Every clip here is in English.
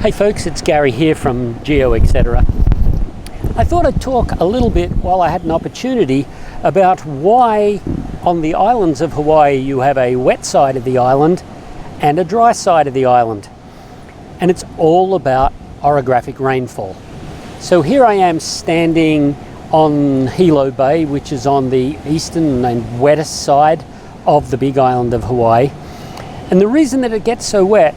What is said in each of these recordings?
Hey folks, it's Gary here from Geo Etc. I thought I'd talk a little bit while I had an opportunity about why on the islands of Hawaii you have a wet side of the island and a dry side of the island. And it's all about orographic rainfall. So here I am standing on Hilo Bay, which is on the eastern and wettest side of the big island of Hawaii. And the reason that it gets so wet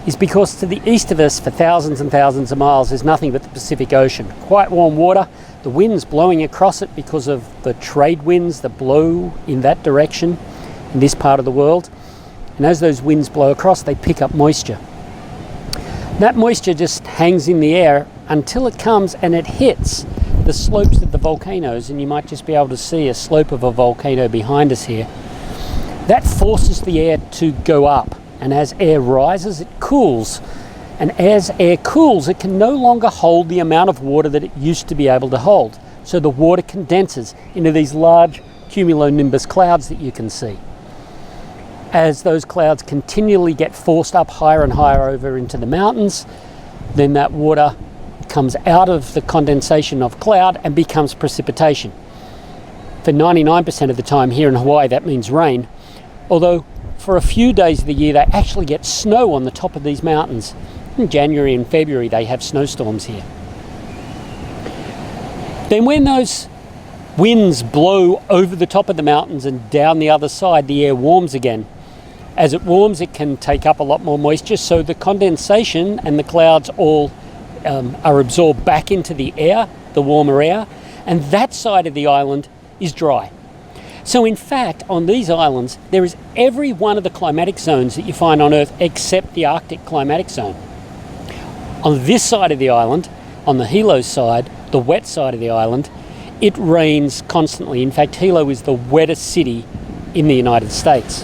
is because to the east of us for thousands and thousands of miles is nothing but the Pacific Ocean. Quite warm water, the wind's blowing across it because of the trade winds that blow in that direction in this part of the world. And as those winds blow across, they pick up moisture. That moisture just hangs in the air until it comes and it hits the slopes of the volcanoes, and you might just be able to see a slope of a volcano behind us here. That forces the air to go up. And as air rises, it cools. And as air cools, it can no longer hold the amount of water that it used to be able to hold. So the water condenses into these large cumulonimbus clouds that you can see. As those clouds continually get forced up higher and higher over into the mountains, then that water comes out of the condensation of cloud and becomes precipitation. For 99% of the time here in Hawaii, that means rain. Although for a few days of the year, they actually get snow on the top of these mountains. In January and February, they have snowstorms here. Then when those winds blow over the top of the mountains and down the other side, the air warms again. As it warms, it can take up a lot more moisture, so the condensation and the clouds all are absorbed back into the air, the warmer air, and that side of the island is dry. So in fact, on these islands, there is every one of the climatic zones that you find on Earth except the Arctic climatic zone. On this side of the island, on the Hilo side, the wet side of the island, it rains constantly. In fact, Hilo is the wettest city in the United States.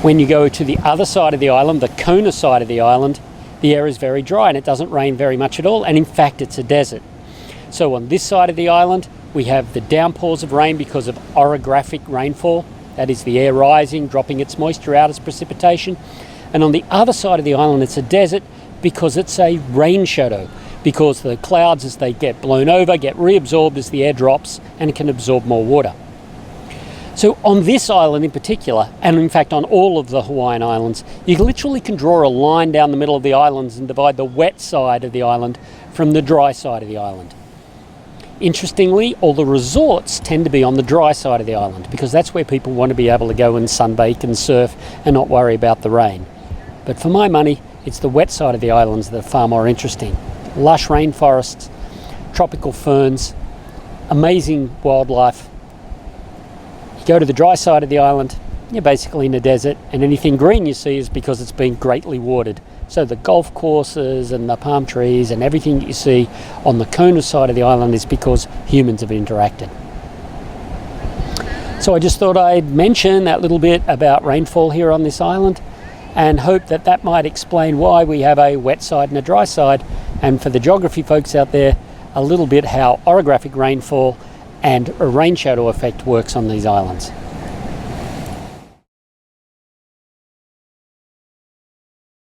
When you go to the other side of the island, the Kona side of the island, the air is very dry and it doesn't rain very much at all, and in fact it's a desert. So on this side of the island, we have the downpours of rain because of orographic rainfall. That is the air rising, dropping its moisture out as precipitation. And on the other side of the island, it's a desert because it's a rain shadow, because the clouds, as they get blown over, get reabsorbed as the air drops and can absorb more water. So on this island in particular, and in fact on all of the Hawaiian islands, you literally can draw a line down the middle of the islands and divide the wet side of the island from the dry side of the island. Interestingly, all the resorts tend to be on the dry side of the island because that's where people want to be able to go and sunbake and surf and not worry about the rain. But for my money, it's the wet side of the islands that are far more interesting. Lush rainforests, tropical ferns, amazing wildlife. You go to the dry side of the island, you're basically in a desert, and anything green you see is because it's been greatly watered. So the golf courses and the palm trees and everything that you see on the Kona side of the island is because humans have interacted. So I just thought I'd mention that little bit about rainfall here on this island and hope that that might explain why we have a wet side and a dry side, and for the geography folks out there, a little bit how orographic rainfall and a rain shadow effect works on these islands.